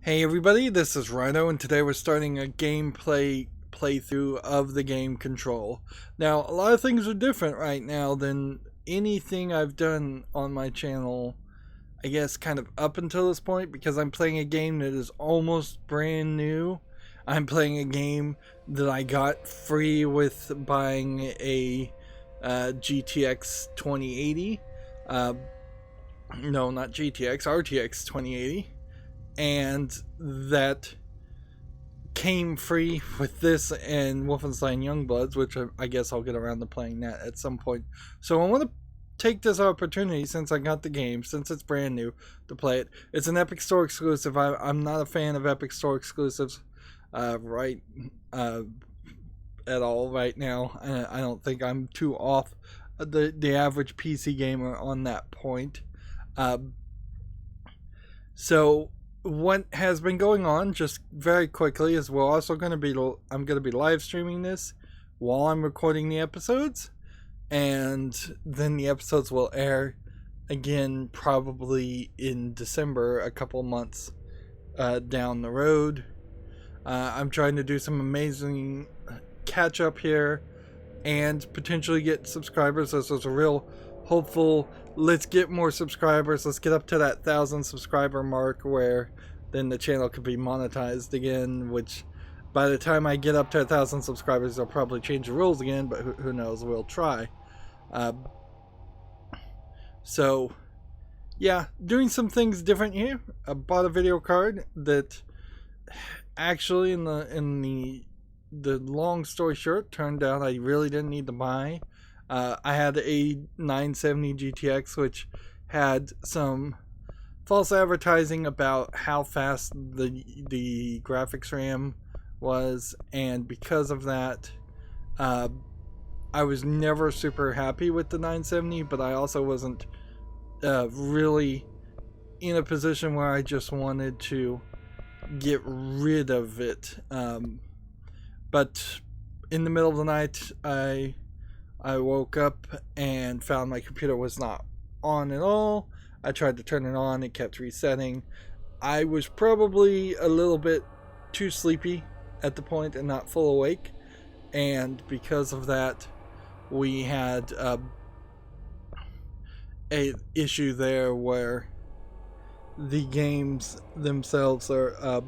Hey everybody, this is Rydo, and today we're starting a gameplay playthrough of the game Control. Now, a lot of things are different right now than anything I've done on my channel, I guess kind of up until this point, because I'm playing a game that is almost brand new. I'm playing a game that I got free with buying a GTX 2080. No, not GTX, RTX 2080. And that came free with this and Wolfenstein Youngbloods, which I guess I'll get around to playing that at some point. So I want to take this opportunity, since I got the game, since it's brand new, to play it. It's an Epic Store exclusive. I'm not a fan of Epic Store exclusives at all right now. I don't think I'm too off the average PC gamer on that point. So what has been going on, just very quickly, is I'm going to be live streaming this while I'm recording the episodes, and then the episodes will air again probably in December, a couple months down the road. I'm trying to do some amazing catch up here and potentially get subscribers. This was a real hopeful, let's get more subscribers, let's get up to that 1,000 subscriber mark where then the channel could be monetized again, which by the time I get up to 1,000 subscribers they'll probably change the rules again, but who knows, we'll try. So yeah, doing some things different here. I bought a video card that actually, in the long story short, turned out I really didn't need to buy. I had a 970 GTX, which had some false advertising about how fast the graphics RAM was, and because of that, I was never super happy with the 970, but I also wasn't really in a position where I just wanted to get rid of it. But in the middle of the night, I woke up and found my computer was not on at all. I tried to turn it on, it kept resetting. I was probably a little bit too sleepy at the point and not full awake, and because of that we had a issue there where the games themselves are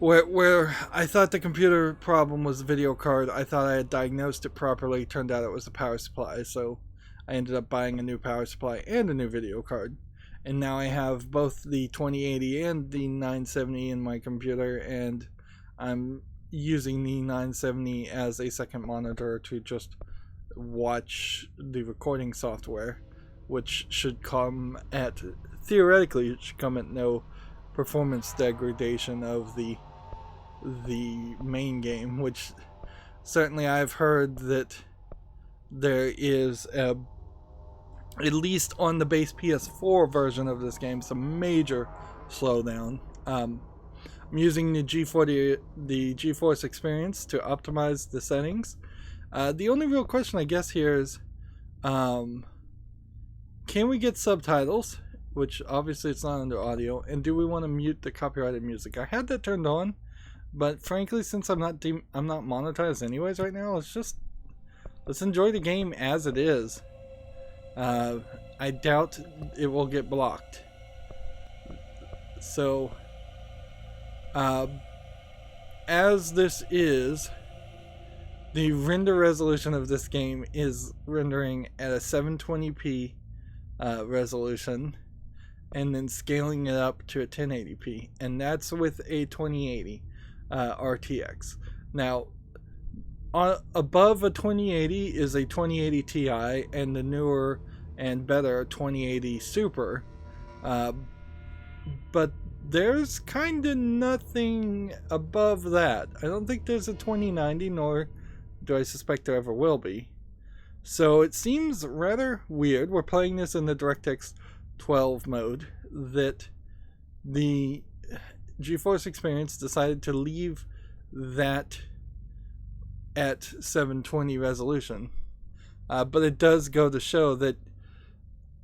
where I thought the computer problem was the video card. I thought I had diagnosed it properly. Turned out it was the power supply. So I ended up buying a new power supply and a new video card. And now I have both the 2080 and the 970 in my computer, and I'm using the 970 as a second monitor to just watch the recording software, which should come at, theoretically, it should come at no performance degradation of the main game, which certainly I've heard that there is at least on the base PS4 version of this game, some major slowdown. I'm using the GeForce Experience to optimize the settings. The only real question I guess here is, can we get subtitles? Which obviously it's not under audio. And do we want to mute the copyrighted music? I had that turned on, but frankly, since I'm not monetized anyways right now, let's enjoy the game as it is. I doubt it will get blocked. So, as this is, the render resolution of this game is rendering at a 720p resolution, and then scaling it up to a 1080p, and that's with a 2080 RTX. Now, above a 2080 is a 2080 Ti, and the newer and better 2080 Super, but there's kind of nothing above that. I don't think there's a 2090, nor do I suspect there ever will be. So it seems rather weird. We're playing this in the DirectX 12 mode, that the GeForce Experience decided to leave that at 720 resolution. But it does go to show that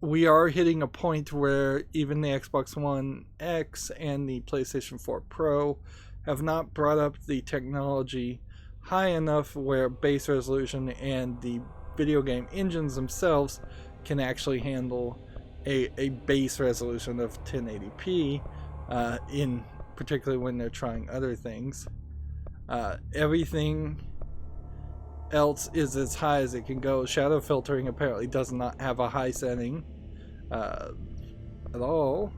we are hitting a point where even the Xbox One X and the PlayStation 4 Pro have not brought up the technology high enough where base resolution and the video game engines themselves can actually handle a base resolution of 1080p, in particularly when they're trying other things. Everything else is as high as it can go. Shadow filtering apparently does not have a high setting at all.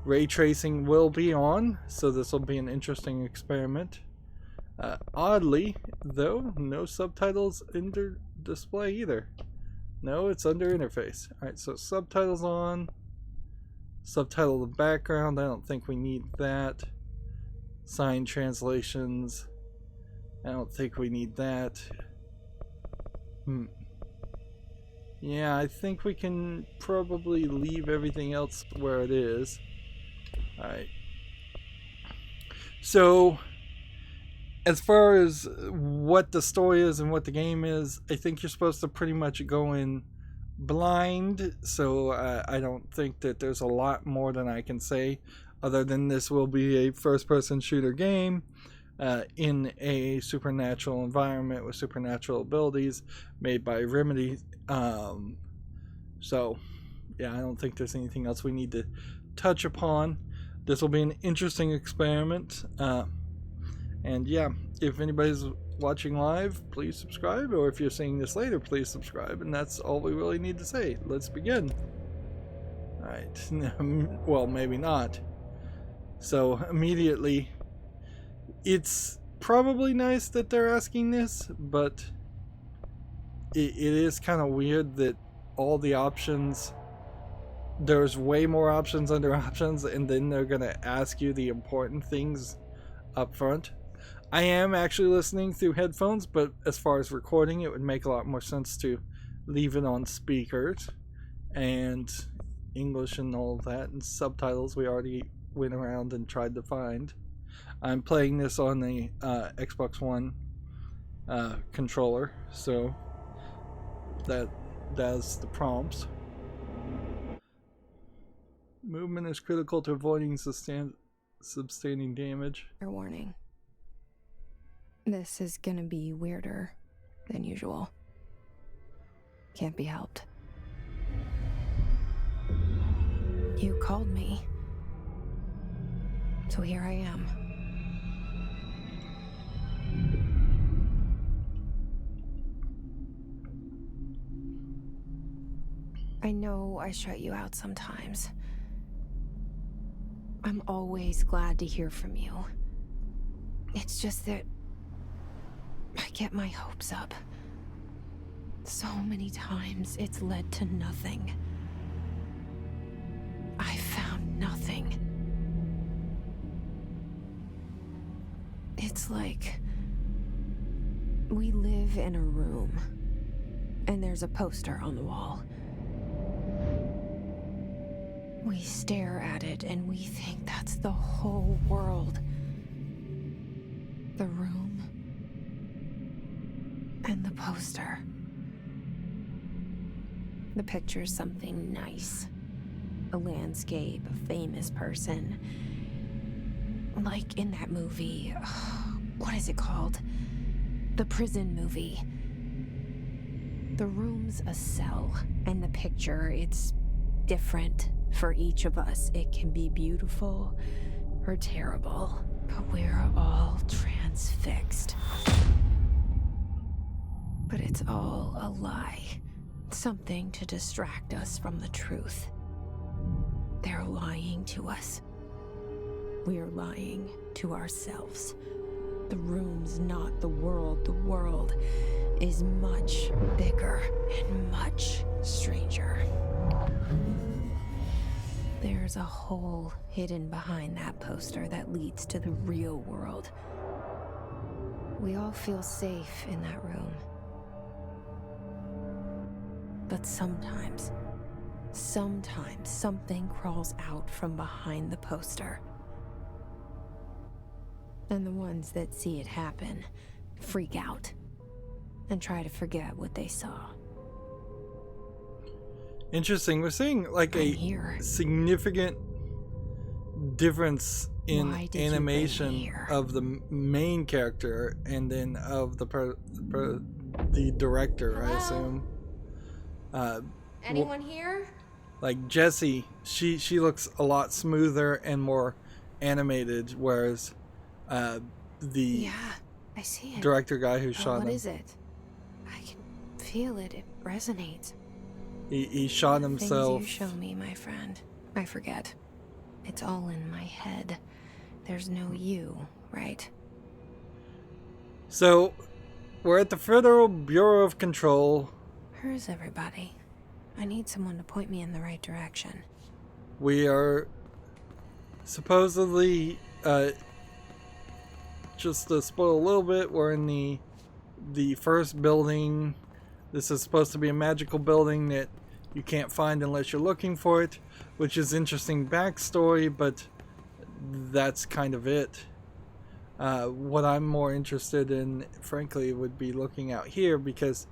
Ray tracing will be on, so this will be an interesting experiment. Oddly, though, no subtitles in display either. No, it's under interface. Alright, so subtitles on. Subtitle the background. I don't think we need that. Sign translations. I don't think we need that. Yeah, I think we can probably leave everything else where it is. Alright. So, as far as what the story is and what the game is, I think you're supposed to pretty much go in blind, so I don't think that there's a lot more than I can say, other than this will be a first-person shooter game in a supernatural environment with supernatural abilities made by Remedy. So, yeah, I don't think there's anything else we need to touch upon. This will be an interesting experiment. And yeah, if anybody's watching live, please subscribe, or if you're seeing this later, please subscribe, and that's all we really need to say. Let's begin. Alright, well, maybe not. So, immediately, it's probably nice that they're asking this, but it is kind of weird that all the options, there's way more options under options, and then they're going to ask you the important things up front. I am actually listening through headphones, but as far as recording, it would make a lot more sense to leave it on speakers, and English and all of that, and subtitles we already went around and tried to find. I'm playing this on the Xbox One controller, so that's the prompts. Movement is critical to avoiding sustaining damage. Fair warning. This is gonna be weirder than usual. Can't be helped. You called me. So here I am. I know I shut you out sometimes. I'm always glad to hear from you. It's just that I get my hopes up. So many times it's led to nothing. I found nothing. It's like we live in a room and there's a poster on the wall. We stare at it and we think that's the whole world. The room and the poster. The picture's something nice. A landscape, a famous person. Like in that movie, what is it called? The prison movie. The room's a cell, and the picture, it's different for each of us. It can be beautiful or terrible, but we're all transfixed. But it's all a lie. Something to distract us from the truth. They're lying to us. We're lying to ourselves. The room's not the world. The world is much bigger and much stranger. There's a hole hidden behind that poster that leads to the real world. We all feel safe in that room. But sometimes something crawls out from behind the poster. And the ones that see it happen freak out and try to forget what they saw. Interesting. We're seeing like I'm a here. significant difference in Why did you bring me animation here? of the main character and then of the director, I Hello? assume. Anyone here? Like Jesse, she looks a lot smoother and more animated, whereas the Yeah, I see it. director guy who shot What him, is it? I can feel it. It resonates. he shot himself. Things you show me, my friend, I forget. It's all in my head. There's no you, right? So, we're at the Federal Bureau of Control. Where's everybody? I need someone to point me in the right direction. We are supposedly, just to spoil a little bit, we're in the first building. This is supposed to be a magical building that you can't find unless you're looking for it, which is interesting backstory, but that's kind of it. What I'm more interested in, frankly, would be looking out here, because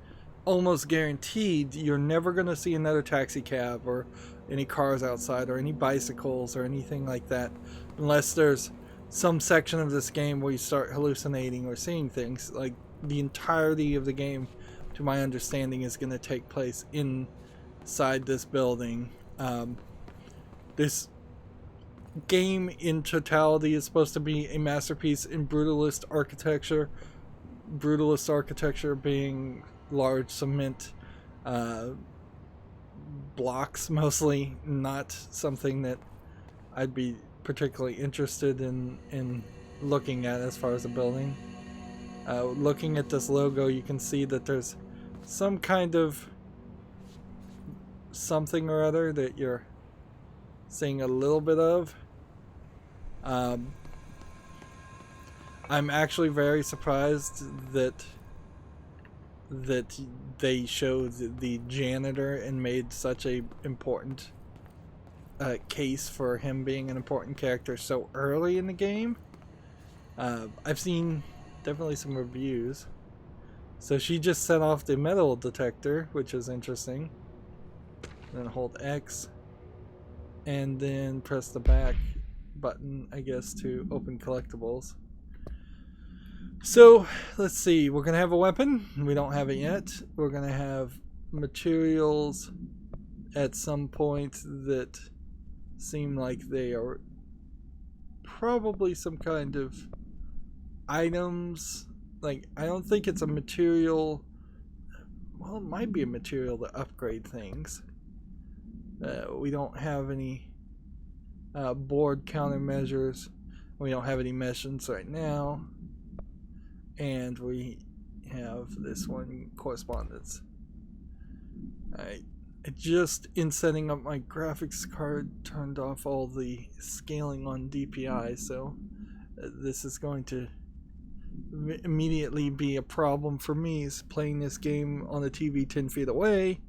almost guaranteed you're never going to see another taxi cab or any cars outside or any bicycles or anything like that, unless there's some section of this game where you start hallucinating or seeing things. Like, the entirety of the game, to my understanding, is going to take place inside this building. This game in totality is supposed to be a masterpiece in brutalist architecture. Brutalist architecture being large cement blocks, mostly, not something that I'd be particularly interested in looking at as far as a building. Looking at this logo, you can see that there's some kind of something or other that you're seeing a little bit of. I'm actually very surprised that they showed the janitor and made such a important case for him being an important character so early in the game. I've seen definitely some reviews. So she just set off the metal detector, which is interesting. Then hold X and then press the back button, I guess, to open collectibles. So let's see, we're gonna have a weapon. We don't have it yet. We're gonna have materials at some point that seem like they are probably some kind of items. Like, I don't think it's a material. Well, it might be a material to upgrade things. We don't have any board countermeasures. We don't have any missions right now. And we have this one, correspondence. I just, in setting up my graphics card, turned off all the scaling on DPI, so this is going to immediately be a problem for me, is playing this game on a TV 10 feet away,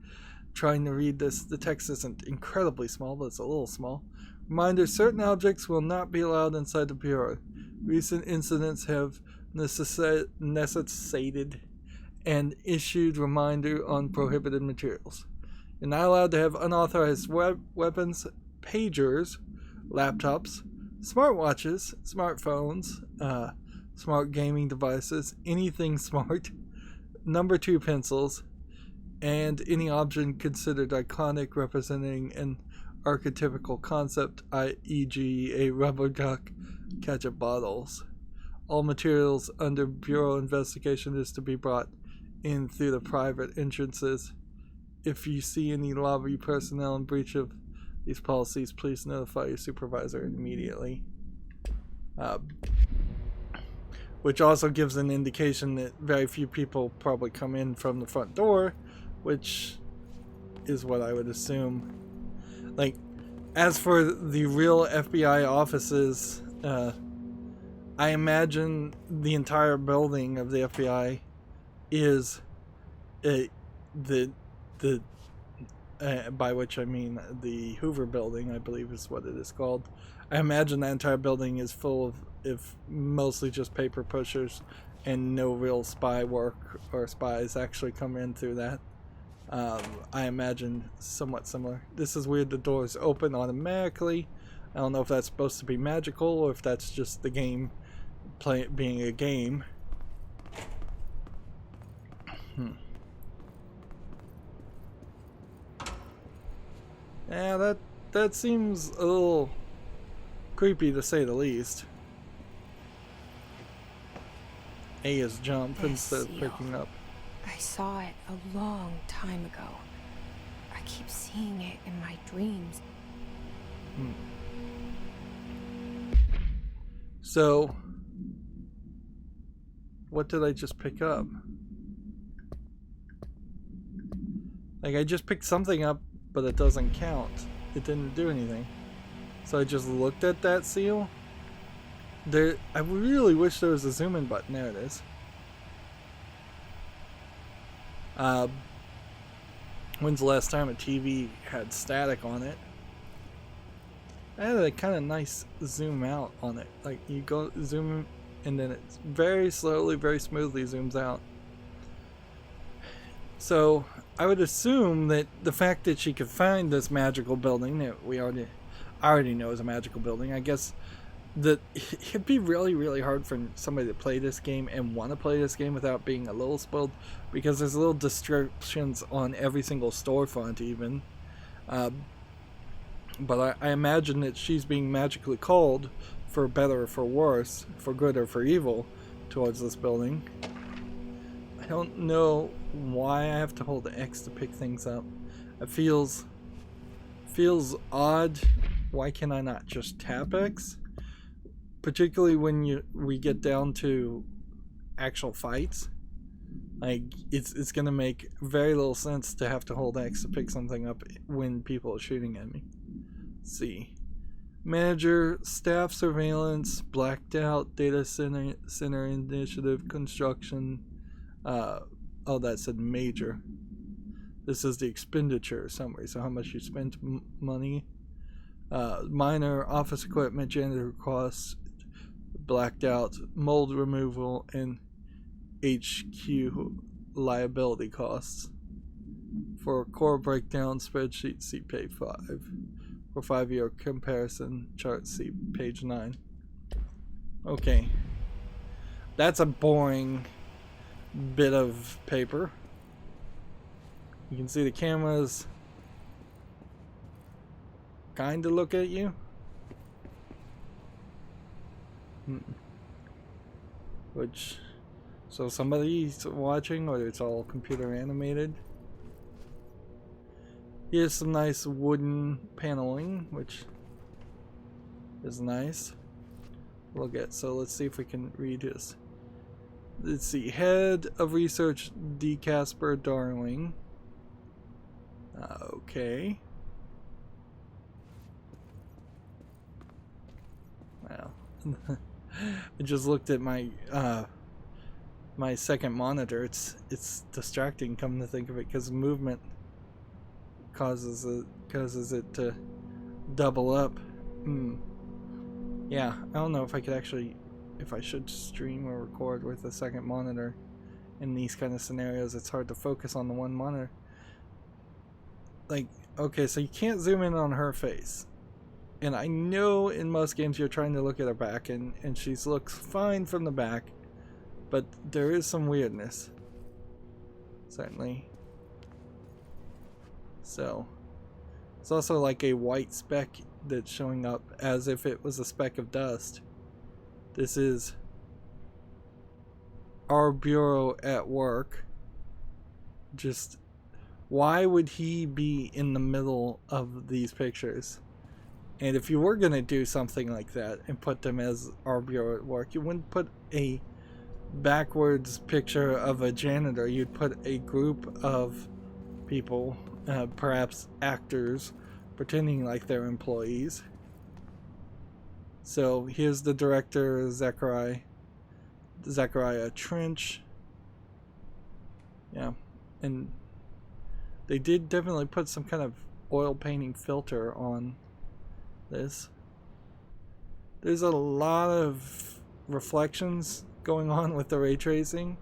trying to read this. The text isn't incredibly small, but it's a little small. Reminder, certain objects will not be allowed inside the Bureau. Recent incidents have necessitated an issued reminder on prohibited materials. You're not allowed to have unauthorized weapons, pagers, laptops, smartwatches, smartphones, smart gaming devices, anything smart, number 2 pencils, and any object considered iconic representing an archetypical concept, e.g. a rubber duck, ketchup bottles. All materials under Bureau investigation is to be brought in through the private entrances. If you see any lobby personnel in breach of these policies, please notify your supervisor immediately. Which also gives an indication that very few people probably come in from the front door, which is what I would assume. Like, as for the real FBI offices, I imagine the entire building of the FBI is by which I mean the Hoover building, I believe is what it is called. I imagine that entire building is full of, if mostly just paper pushers, and no real spy work or spies actually come in through that. I imagine somewhat similar. This is weird, the doors open automatically. I don't know if that's supposed to be magical or if that's just the game being a game. Yeah, that seems a little creepy to say the least. A is jump This instead of seal. picking up. I saw it a long time ago. I keep seeing it in my dreams. So, what did I just pick up? Like, I just picked something up, but it doesn't count. It didn't do anything. So I just looked at that seal. I really wish there was a zoom in button. There it is. When's the last time a TV had static on it? I had a kind of nice zoom out on it. Like, you go zoom and then it very slowly, very smoothly zooms out. So I would assume that the fact that she could find this magical building that we already know is a magical building, I guess that it'd be really, really hard for somebody to play this game and want to play this game without being a little spoiled, because there's little descriptions on every single storefront even. But I imagine that she's being magically called, for better or for worse, for good or for evil, towards this building. I don't know why I have to hold X to pick things up. It feels odd. Why can I not just tap X? Particularly when we get down to actual fights. Like, it's gonna make very little sense to have to hold X to pick something up when people are shooting at me. Let's see. Manager, staff surveillance, blacked out, data center initiative, construction. Oh, that said major. This is the expenditure summary, so how much you spent money. Minor, office equipment, janitor costs, blacked out, mold removal, and HQ liability costs. For core breakdown spreadsheet, see page 5. For 5-year comparison chart, see page 9. Okay. That's a boring bit of paper. You can see the cameras kind of look at you. Which, so somebody's watching, or it's all computer animated. Here's some nice wooden paneling, which is nice. Look at, so let's see if we can read this. Let's see, head of research, D. Casper Darling. Okay. Wow. I just looked at my my second monitor. It's distracting, come to think of it, because movement causes it to double up. Yeah, I don't know if I could actually, if I should stream or record with a second monitor in these kind of scenarios. It's hard to focus on the one monitor. Like, okay, so you can't zoom in on her face. And I know in most games you're trying to look at her back, and she looks fine from the back, but there is some weirdness. Certainly. So, it's also like a white speck that's showing up as if it was a speck of dust. This is our bureau at work. Just, why would he be in the middle of these pictures? And if you were going to do something like that and put them as our bureau at work, you wouldn't put a backwards picture of a janitor. You'd put a group of people, perhaps actors, pretending like they're employees. So here's the director, Zachariah Trench. Yeah, and they did definitely put some kind of oil painting filter on this. There's a lot of reflections going on with the ray tracing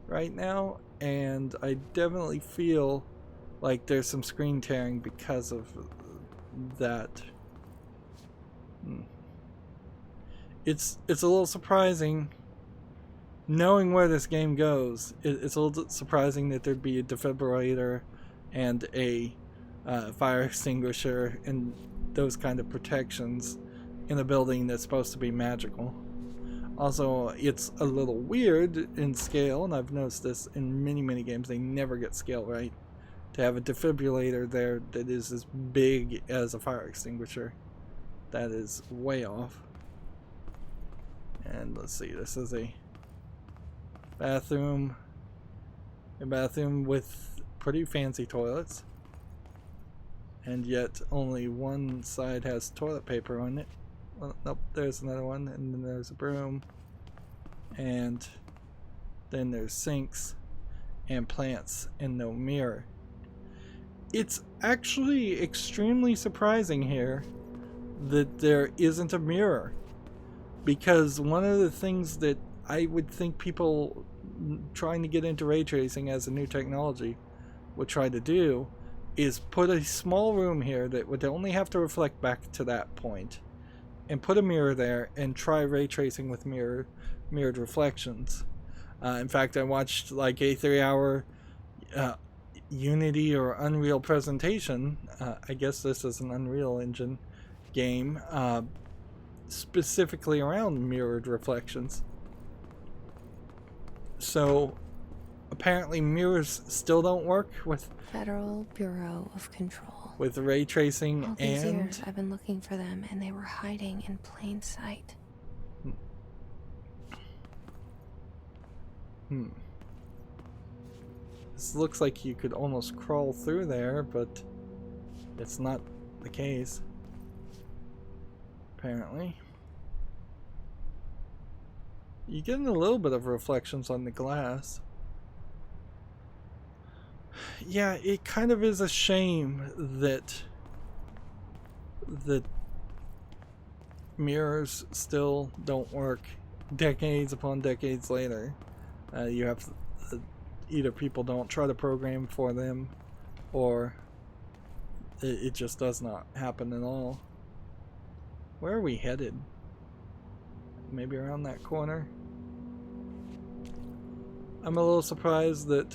right now, and I definitely feel Like there's some screen tearing because of that. It's a little surprising, knowing where this game goes. It's a little surprising that there'd be a defibrillator and a fire extinguisher and those kind of protections in a building that's supposed to be magical. Also, it's a little weird in scale, and I've noticed this in many games. They never get scale right. To have a defibrillator there that is as big as a fire extinguisher, that is way off. And let's see, this is a bathroom with pretty fancy toilets, and yet only one side has toilet paper on it. Well, nope, there's another one, and then there's a broom, and then there's sinks and plants and no mirror. It's actually extremely surprising here that there isn't a mirror, because one of the things that I would think people trying to get into ray tracing as a new technology would try to do is put a small room here that would only have to reflect back to that point, and put a mirror there and try ray tracing with mirrored reflections. In fact, I watched like a 3-hour Unity or Unreal presentation. I guess this is an Unreal Engine game, specifically around mirrored reflections. So apparently mirrors still don't work with Federal Bureau of Control. With ray tracing. All these years I've been looking for them, and they were hiding in plain sight. This looks like you could almost crawl through there, but it's not the case, apparently. You get a little bit of reflections on the glass. Yeah, it kind of is a shame that mirrors still don't work decades upon decades later. You have either people don't try to program for them, or it just does not happen at all. Where are we headed? Maybe around that corner? I'm a little surprised that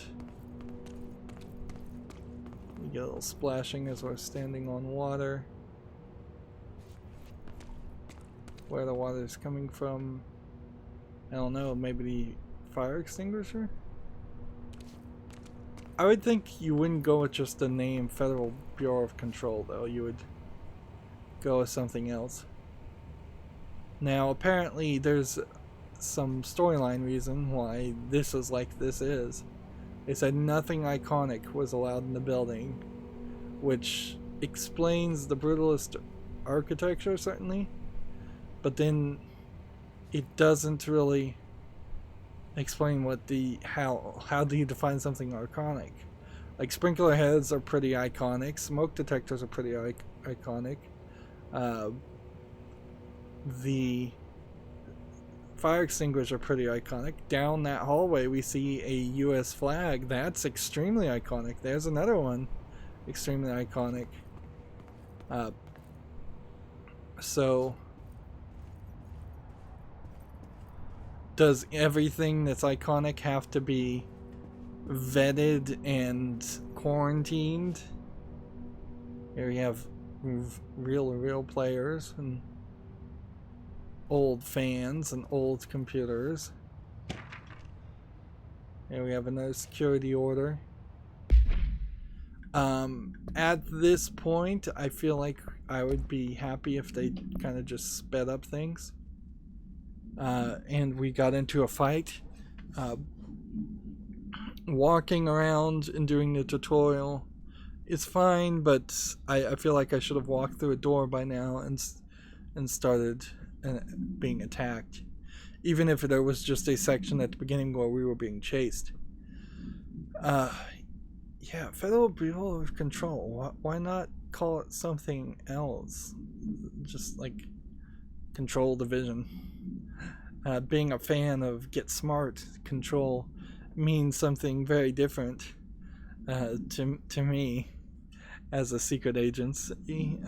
we get a little splashing as we're standing on water. Where the water is coming from, I don't know, maybe the fire extinguisher? I would think you wouldn't go with just the name Federal Bureau of Control, though. You would go with something else. Now, apparently there's some storyline reason why this is like this is. They said nothing iconic was allowed in the building, which explains the brutalist architecture, certainly, but then it doesn't really explain what how do you define something iconic. Like, sprinkler heads are pretty iconic, smoke detectors are pretty iconic, the fire extinguishers are pretty iconic. Down that hallway we see a US flag. That's extremely iconic. There's another one, extremely iconic. So does everything that's iconic have to be vetted and quarantined? Here we have real players and old fans and old computers. Here we have another security order. At this point, I feel like I would be happy if they kind of just sped up things. And we got into a fight. Walking around and doing the tutorial is fine, but I feel like I should have walked through a door by now and started being attacked, even if there was just a section at the beginning where we were being chased. Yeah, Federal Bureau of Control. Why not call it something else? Just like Control Division. Being a fan of Get Smart, Control means something very different. to me as a secret agency.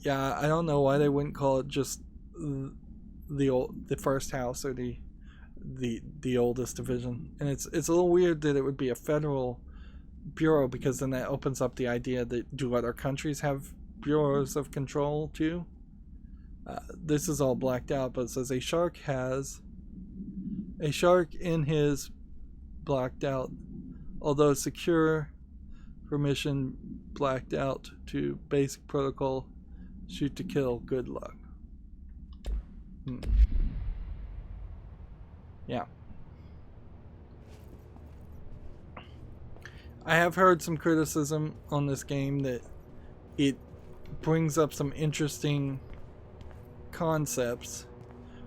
Yeah, I don't know why they wouldn't call it just the first house or the oldest division. And it's a little weird that it would be a federal bureau, because then that opens up the idea that do other countries have bureaus of control too? This is all blacked out, but it says a shark in his blacked out, although secure permission blacked out to basic protocol, shoot to kill, good luck. Yeah. I have heard some criticism on this game that it brings up some interesting concepts,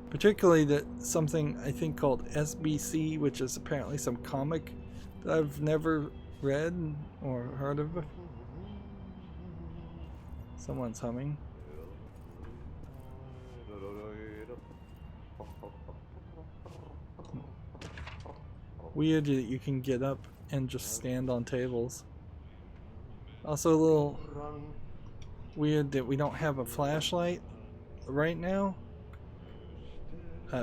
particularly that something I think called SBC, which is apparently some comic that I've never read or heard of. Someone's humming. Weird that you can get up and just stand on tables. Also a little weird that we don't have a flashlight right now,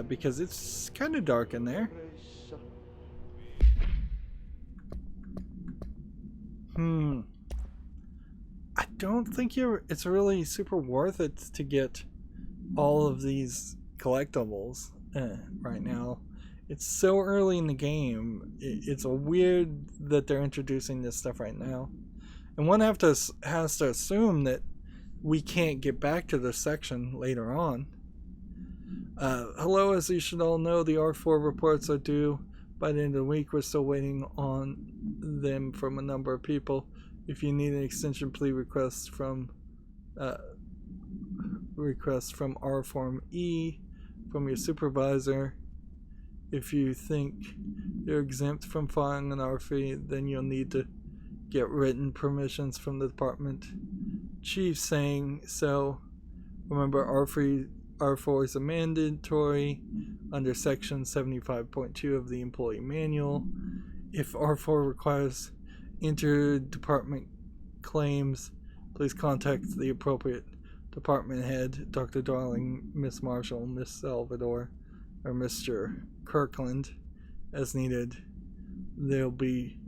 because it's kind of dark in there. I don't think it's really super worth it to get all of these collectibles right now. It's so early in the game. It's weird that they're introducing this stuff right now. And one has to assume that we can't get back to this section later on. Hello, as you should all know, the R4 reports are due by the end of the week. We're still waiting on them from a number of people. If you need an extension, please request from R Form E from your supervisor. If you think you're exempt from filing an R fee, then you'll need to get written permissions from the department chief saying so. Remember, R4 is a mandatory under section 75.2 of the employee manual. If R4 requires inter-department claims, please contact the appropriate department head, Dr. Darling, Miss Marshall, Miss Salvador, or Mr. Kirkland, as needed. They'll be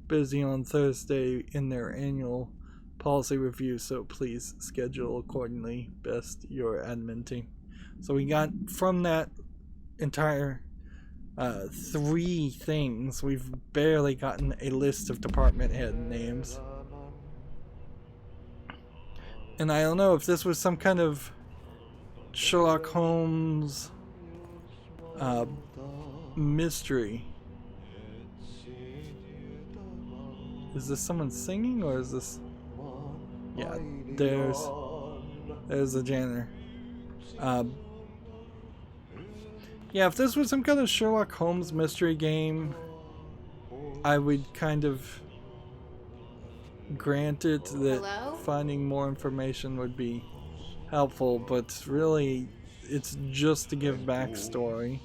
busy on Thursday in their annual policy review, so please schedule accordingly. Best, your admin team. So we got from that entire 3 things, we've barely gotten a list of department head names. And I don't know if this was some kind of Sherlock Holmes mystery. Is this someone singing, or is this... Yeah, there's the janitor. Yeah, if this was some kind of Sherlock Holmes mystery game, I would kind of grant it that finding more information would be helpful, but really it's just to give backstory.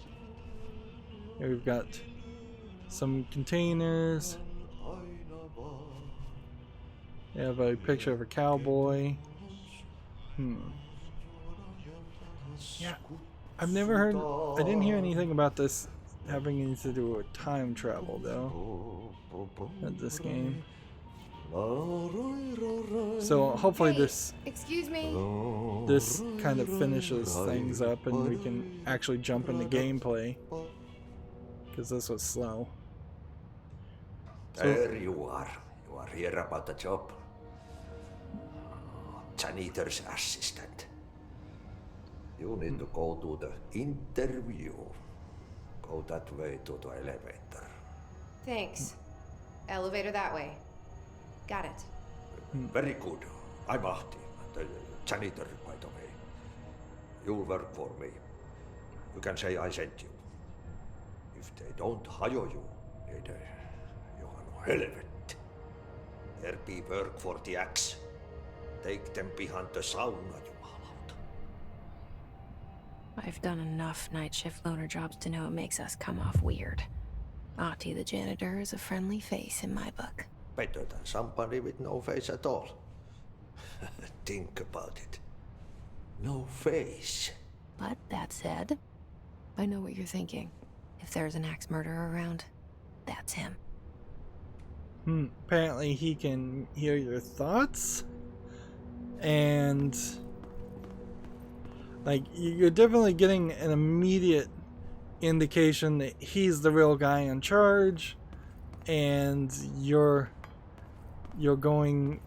Here we've got some containers. We have a picture of a cowboy. Yeah, I've never heard, I didn't hear anything about this having anything to do with time travel though, at this game. So hopefully this kind of finishes things up and we can actually jump into gameplay, because this was slow. There you are here about the job. Janitor's assistant. You need to go to the interview. Go that way to the elevator. Thanks. Elevator that way. Got it. Very good. I'm Ahti, the janitor, by the way. You'll work for me. You can say I sent you. If they don't hire you, then you are no helvet. There be work for the axe. Take them behind the sauna, jumalauta. I've done enough night shift loner jobs to know it makes us come off weird. Ahti the janitor is a friendly face in my book. Better than somebody with no face at all. Think about it. No face. But that said, I know what you're thinking. If there's an axe murderer around, that's him. Apparently he can hear your thoughts. And like, you're definitely getting an immediate indication that he's the real guy in charge, and you're going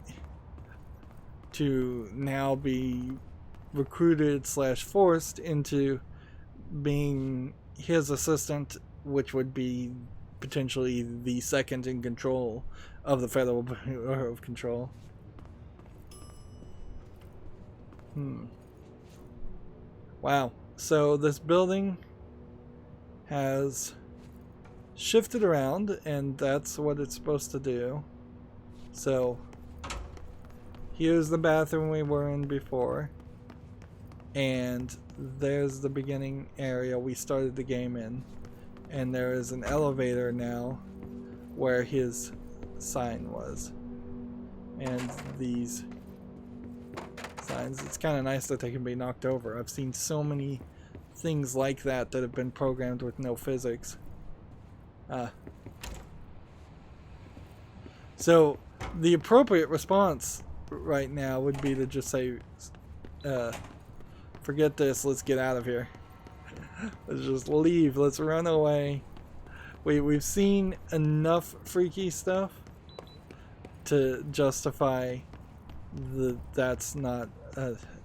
to now be recruited / forced into being his assistant, which would be potentially the second in control of the Federal Bureau of Control. Wow. So this building has shifted around, and that's what it's supposed to do. So here's the bathroom we were in before, and there's the beginning area we started the game in, and there is an elevator now where his sign was, and these signs, it's kind of nice that they can be knocked over. I've seen so many things like that have been programmed with no physics. So the appropriate response right now would be to just say, forget this, let's get out of here. Let's just leave, let's run away. We've seen enough freaky stuff to justify that's not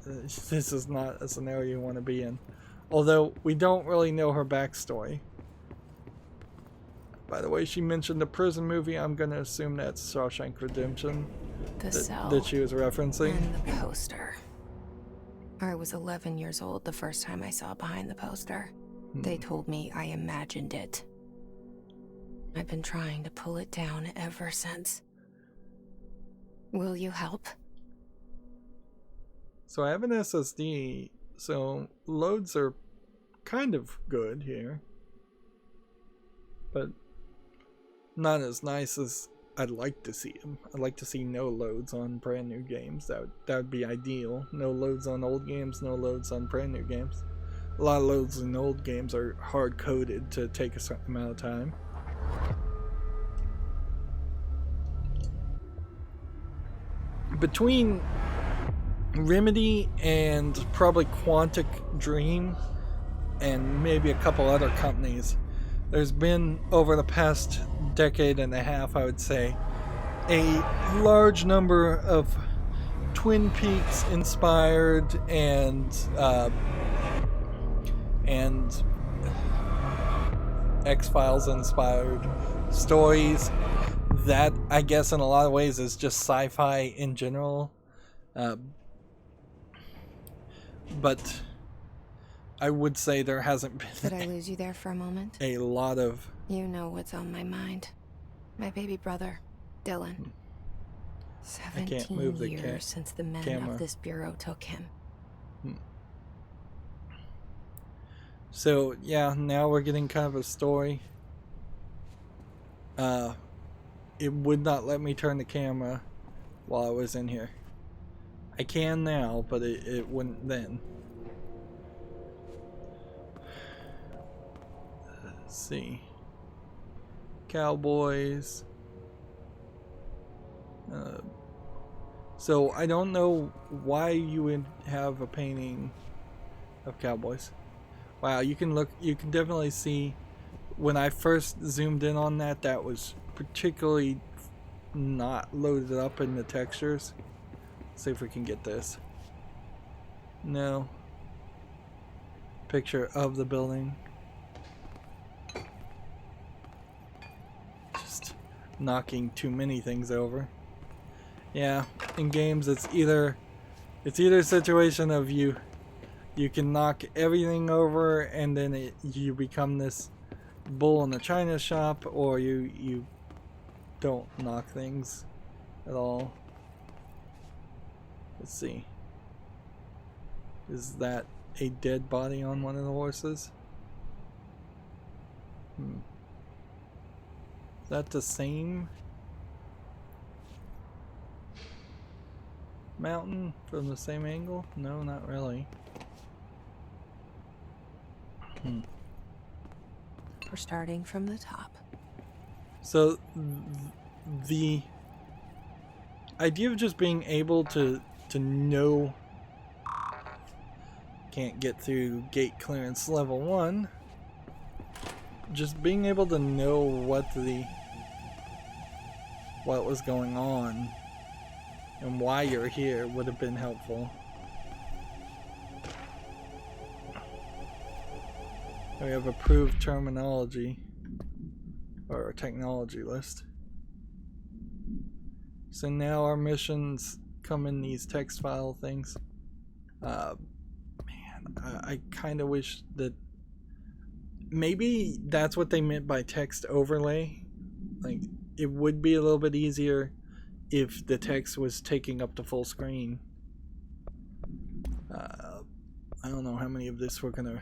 this is not a scenario you want to be in. Although we don't really know her backstory. By the way, she mentioned the prison movie. I'm going to assume that's Shawshank Redemption that she was referencing. And the poster. I was 11 years old the first time I saw behind the poster. They told me I imagined it. I've been trying to pull it down ever since. Will you help? So I have an SSD, so loads are kind of good here. But not as nice as I'd like to see them. I'd like to see no loads on brand new games. That would be ideal. No loads on old games, no loads on brand new games. A lot of loads in old games are hard coded to take a certain amount of time. Between Remedy and probably Quantic Dream and maybe a couple other companies, there's been, over the past decade and a half, I would say, a large number of Twin Peaks inspired and X-Files inspired stories that, I guess, in a lot of ways is just sci-fi in general. But I would say there hasn't been... Did I lose you there for a moment? A lot of... You know what's on my mind. My baby brother, Dylan. 17 years since the men of this bureau took him. So, yeah, now we're getting kind of a story. It would not let me turn the camera while I was in here. I can now, but it wouldn't then. Let's see. Cowboys. So I don't know why you would have a painting of cowboys. Wow, you can definitely see when I first zoomed in on that was particularly not loaded up in the textures. Let's see if we can get this. No. Picture of the building. Just knocking too many things over. Yeah, in games it's either a situation of you can knock everything over and then you become this bull in the china shop, or you don't knock things at all. Let's see. Is that a dead body on one of the horses? Is that the same mountain from the same angle? No, not really. We're starting from the top. So the idea of just being able to know, can't get through gate clearance level 1, just being able to know what was going on and why you're here would have been helpful. We have approved terminology or technology list. So now our missions come in these text file things. Man, I kind of wish that maybe that's what they meant by text overlay. Like, it would be a little bit easier if the text was taking up the full screen. I don't know how many of this we're gonna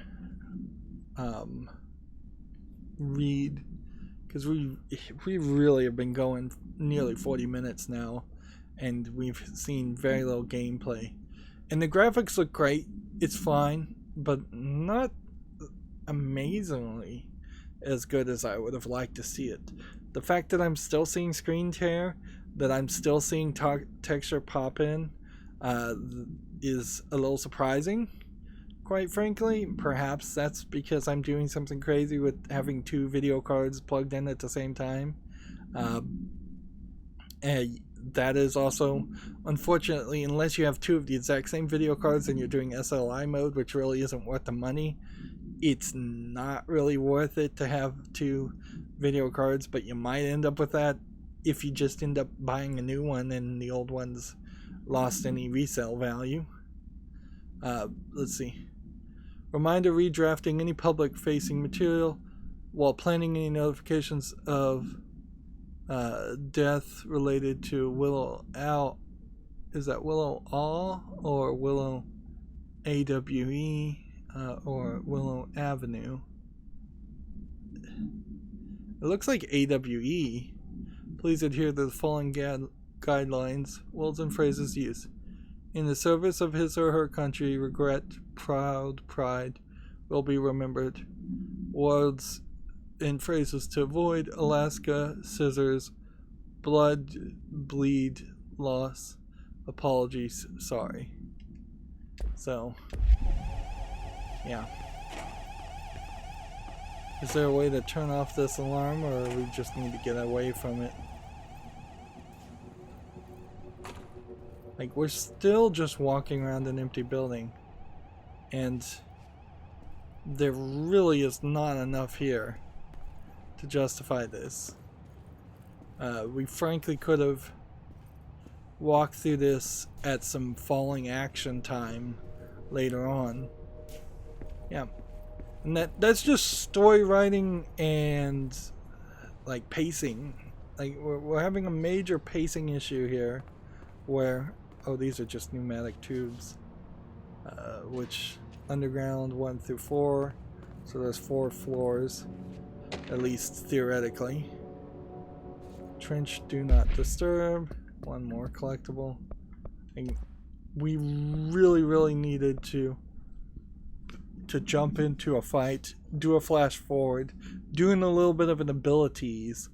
read, because we really have been going nearly 40 minutes now, and we've seen very little gameplay. And the graphics look great, it's fine, but not amazingly as good as I would have liked to see it. The fact that I'm still seeing screen tear, that I'm still seeing texture pop in, is a little surprising, quite frankly. Perhaps that's because I'm doing something crazy with having 2 video cards plugged in at the same time. And that is also, unfortunately, unless you have 2 of the exact same video cards and you're doing SLI mode, which really isn't worth the money, it's not really worth it to have 2 video cards. But you might end up with that if you just end up buying a new one and the old one's lost any resale value. Let's see. Reminder: redrafting any public facing material while planning any notifications of death related to Willow Owl. Is that Willow All or Willow AWE or Willow Avenue? It looks like AWE. Please adhere to the following guidelines. Words and phrases used. In the service of his or her country, regret, proud, pride will be remembered. Words and phrases to avoid: Alaska, scissors, blood, bleed, loss, apologies, sorry. So, yeah. Is there a way to turn off this alarm, or we just need to get away from it? Like, we're still just walking around an empty building, and there really is not enough here to justify this. We frankly could have walked through this at some falling action time later on. Yeah. And that's just story writing and like pacing. Like, we're having a major pacing issue here where, oh, these are just pneumatic tubes, which underground 1 through 4, so there's 4 floors, at least theoretically. Trench, do not disturb. 1 more collectible. And we really needed to jump into a fight, do a flash forward, doing a little bit of an abilities,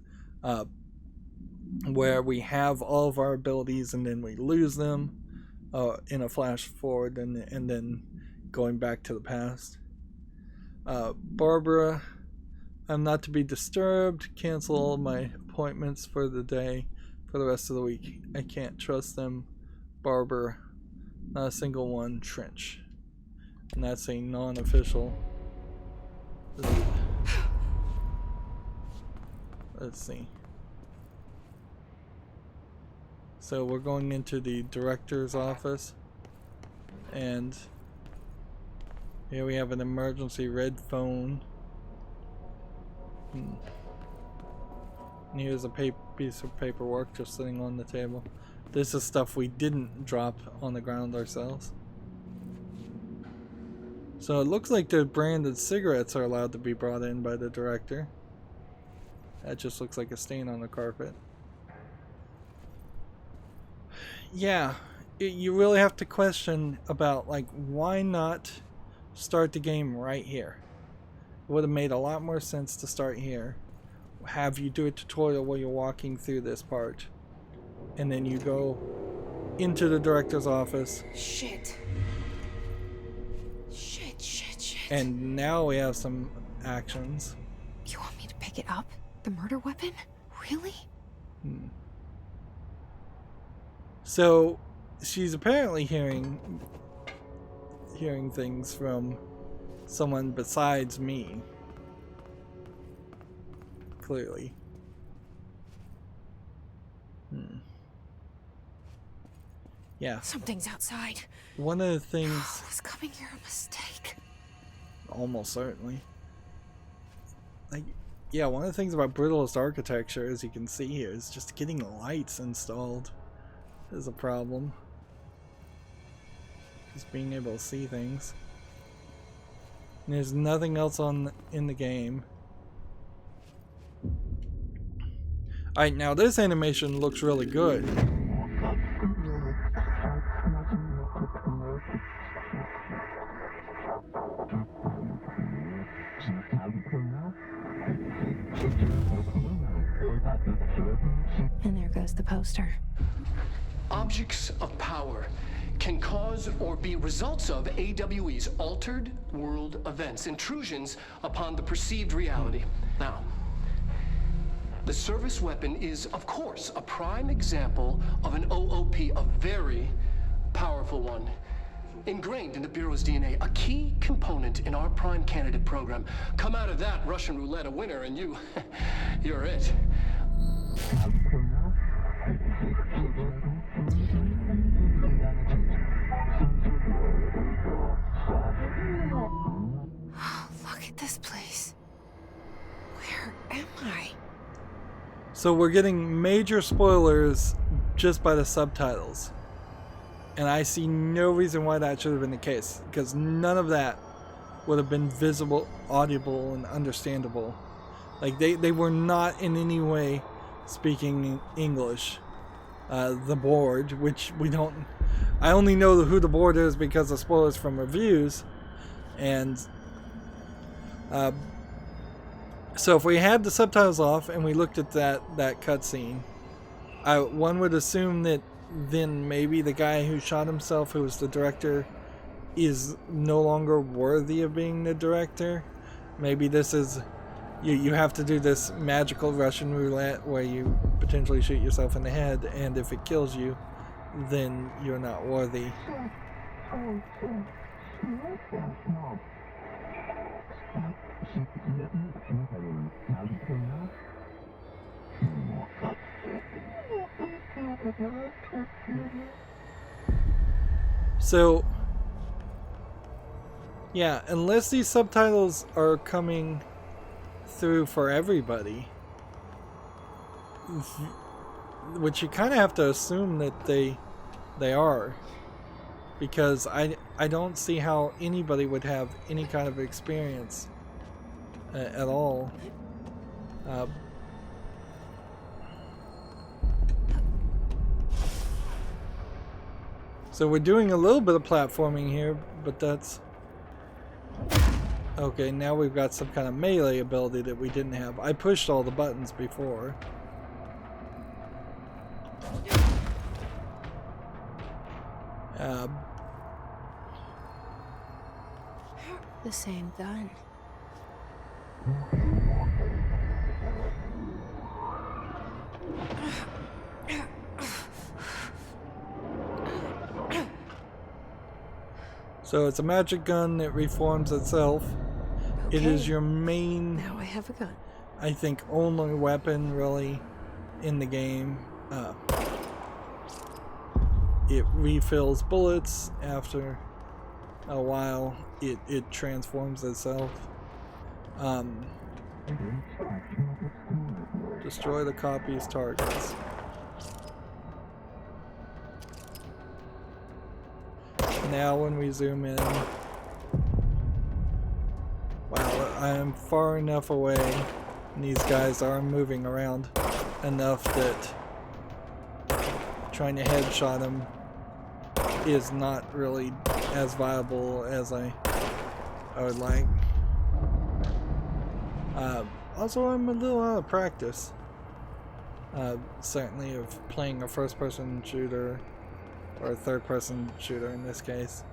where we have all of our abilities and then we lose them in a flash forward, and then going back to the past. Barbara, I'm not to be disturbed. Cancel all of my appointments for the day, for the rest of the week. I can't trust them. Barbara, not a single one. Trench. And that's a non-official. Let's see. So we're going into the director's office, and here we have an emergency red phone. And here's a piece of paperwork just sitting on the table. This is stuff we didn't drop on the ground ourselves. So it looks like the branded cigarettes are allowed to be brought in by the director. That just looks like a stain on the carpet. Yeah, you really have to question about, like, why not start the game right here? It would have made a lot more sense to start here. Have you do a tutorial while you're walking through this part. And then you go into the director's office. Shit. Shit. And now we have some actions. You want me to pick it up? The murder weapon? Really? So she's apparently hearing things from someone besides me. Clearly. Yeah. Something's outside. One of the things... Was coming here a mistake? Almost certainly. Like, yeah, one of the things about brutalist architecture, as you can see here, is just getting lights installed is a problem. Just being able to see things. And there's nothing else in the game. Alright, now this animation looks really good. And there goes the poster. Objects of power can cause or be results of AWE's altered world events, intrusions upon the perceived reality. Now, the service weapon is, of course, a prime example of an OOP, a very powerful one. Ingrained in the Bureau's DNA, a key component in our prime candidate program. Come out of that Russian roulette a winner and you're it. Look at this place. Where am I? So we're getting major spoilers just by the subtitles. And I see no reason why that should have been the case, because none of that would have been visible, audible, and understandable. Like, they were not in any way speaking English. The board, which we don't... I only know who the board is because of spoilers from reviews. And so if we had the subtitles off and we looked at that cutscene, one would assume that then maybe the guy who shot himself, who was the director, is no longer worthy of being the director. Maybe this is... You have to do this magical Russian roulette where you potentially shoot yourself in the head, and if it kills you, then you're not worthy. So, yeah, unless these subtitles are coming through for everybody, which you kind of have to assume that they are, because I don't see how anybody would have any kind of experience at all. So we're doing a little bit of platforming here, but that's... Okay, now we've got some kind of melee ability that we didn't have. I pushed all the buttons before. The same gun. So it's a magic gun that reforms itself. Okay. It is your main, Now I have a gun. I think, only weapon really in the game. It refills bullets after a while. It transforms itself. Destroy the copy's targets. Now when we zoom in, wow, I am far enough away And these guys are moving around enough that trying to headshot them is not really as viable as I would like. Also, I'm a little out of practice. Certainly of playing a first-person shooter, or a third-person shooter in this case.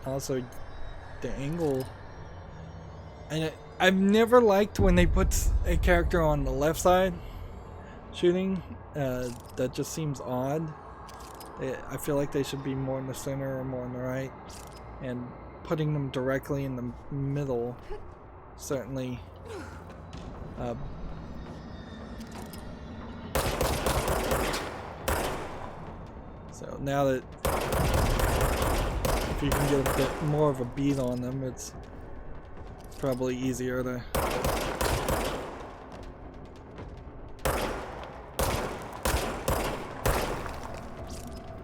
Also, the angle, and I've never liked when they put a character on the left side shooting. That just seems odd. I feel like they should be more in the center or more on the right, and putting them directly in the middle certainly so now that if you can get a bit more of a beat on them, it's probably easier to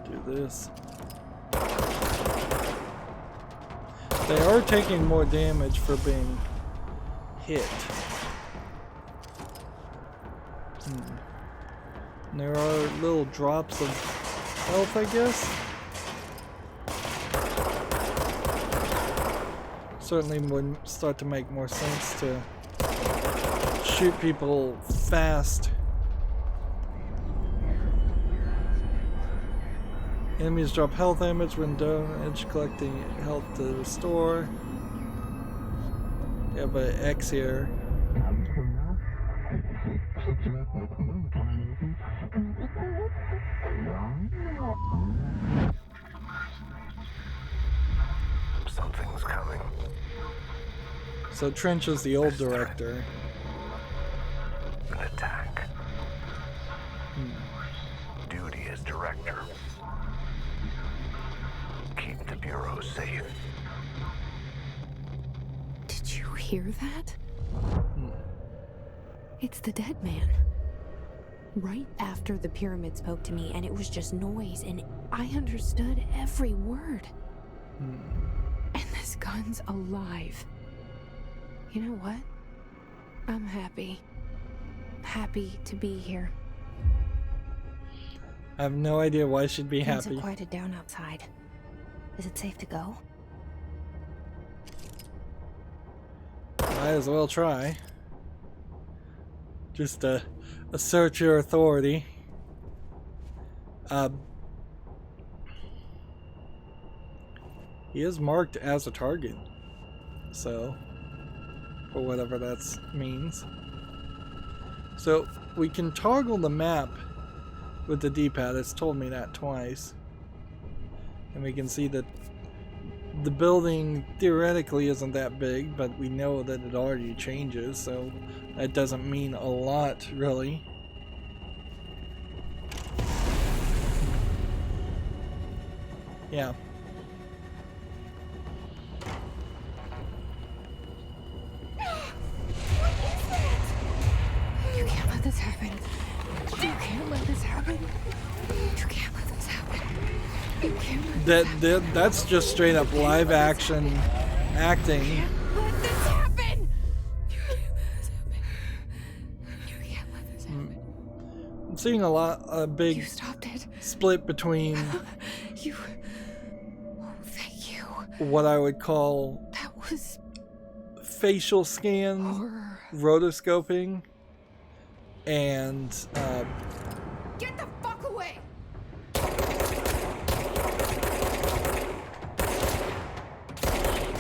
do this. They are taking more damage for being hit. And there are little drops of health, I guess. Certainly would start to make more sense to shoot people fast. Enemies drop health damage when damage, collecting health to restore. You have an X here. Something's coming. So Trench is the old director. An attack. Duty as director. Keep the Bureau safe. Did you hear that? It's the dead man. Right after the pyramid spoke to me, and it was just noise, and I understood every word. And this gun's alive. You know what? I'm happy. Happy to be here. I have no idea why she'd be Things happy. have quieted down outside. Is it safe to go? Might as well try. Just assert your authority. He is marked as a target, so, or whatever that means. So we can toggle the map with the D-pad. It's told me that twice. And we can see that the building theoretically isn't that big, but we know that it already changes, so that doesn't mean a lot, really. Yeah. You can't let this happen. You can't let this happen. You can't let this happen. You can't let That's just straight up live action acting. let this happen. You can't let this happen. You can't let this happen. I'm seeing a You big stopped it. split between You. Oh, thank you. what I would call That was facial scan horror. rotoscoping and Get the fuck away!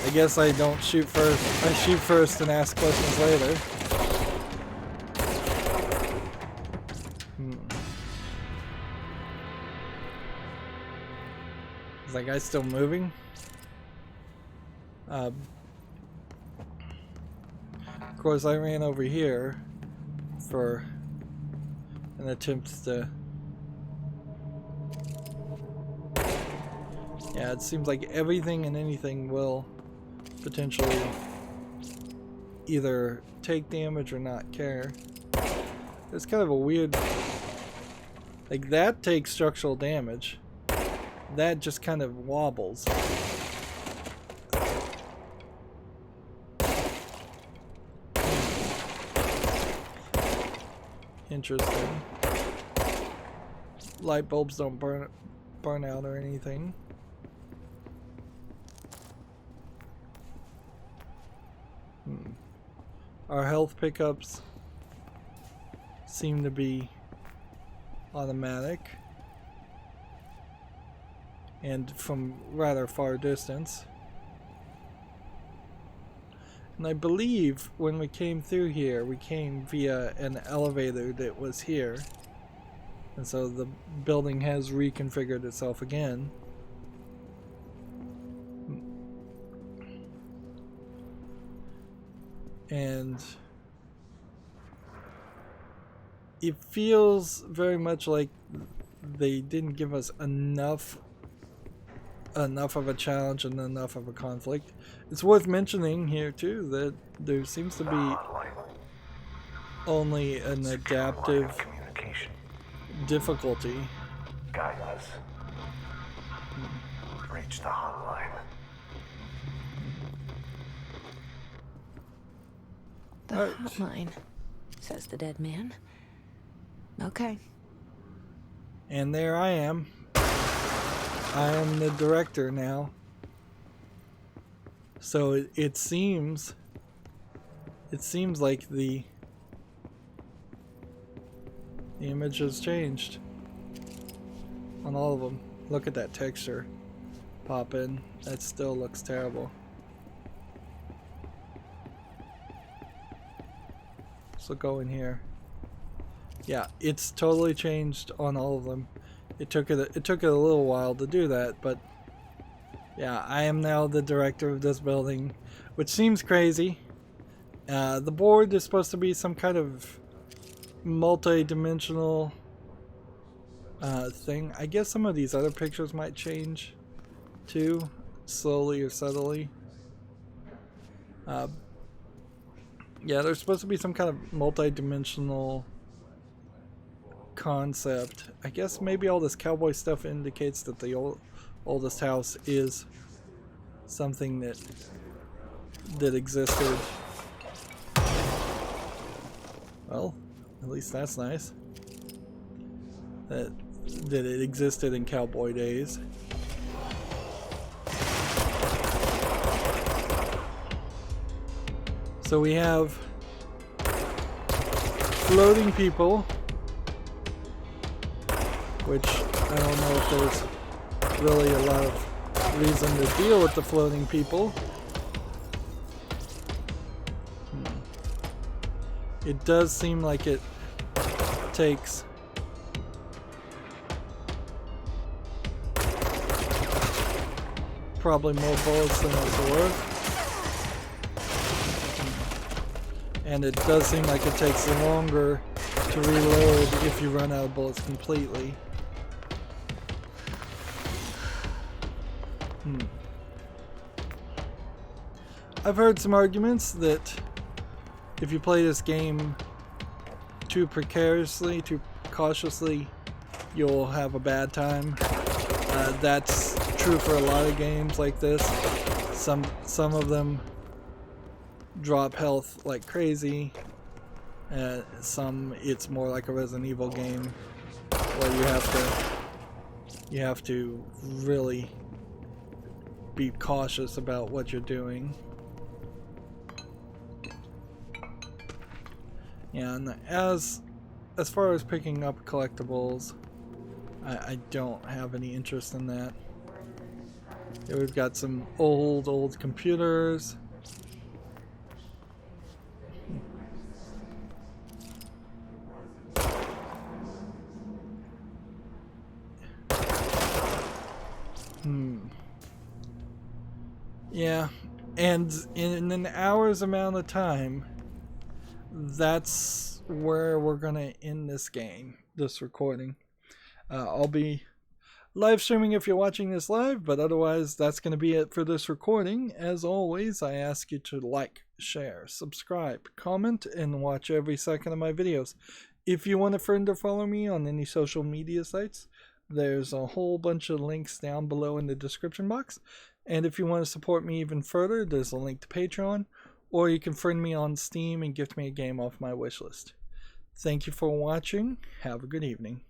I guess I don't shoot first. I shoot first and ask questions later. Is that guy still moving? Of course, I ran over here for an attempt to... Yeah, it seems like everything and anything will potentially either take damage or not care. It's kind of a weird... Like, that takes structural damage. That just kind of wobbles. interesting. Light bulbs don't burn out or anything. Our health pickups seem to be automatic and from rather far distance. And I believe when we came through here, we came via an elevator that was here. And so the building has reconfigured itself again. And it feels very much like they didn't give us enough of a challenge and enough of a conflict. It's worth mentioning here too that there seems to be only an adaptive difficulty. Guidance. Reach the hotline. The hotline, says the dead man. Okay. And there I am. I am the director now. So it seems like the image has changed on all of them. Look at that texture pop in. That still looks terrible. So go in here. Yeah, it's totally changed on all of them. It took it a little while to do that, but yeah, I am now the director of this building, which seems crazy. The board is supposed to be some kind of multi-dimensional thing. I guess some of these other pictures might change too, slowly or subtly. Yeah, there's supposed to be some kind of multi-dimensional concept. I guess maybe all this cowboy stuff indicates that the oldest house is something that existed. Well, at least that's nice. That it existed in cowboy days. So we have floating people, which I don't know if there's really a lot of reason to deal with the floating people. It does seem like it takes probably more bullets than it's worth. And it does seem like it takes longer to reload if you run out of bullets completely. I've heard some arguments that if you play this game too precariously, too cautiously, you'll have a bad time. That's true for a lot of games like this. Some of them drop health like crazy. Some it's more like a Resident Evil game where you have to really be cautious about what you're doing. Yeah, and as far as picking up collectibles, I don't have any interest in that. Here we've got some old computers. Yeah, and in an hour's amount of time, that's where we're gonna end this game, this recording. I'll be live streaming if you're watching this live, but otherwise that's gonna be it for this recording. As always, I ask you to like, share, subscribe, comment, and watch every second of my videos. If you want a friend to follow me on any social media sites, there's a whole bunch of links down below in the description box. And if you want to support me even further, there's a link to Patreon, or you can friend me on Steam and gift me a game off my wishlist. Thank you for watching. Have a good evening.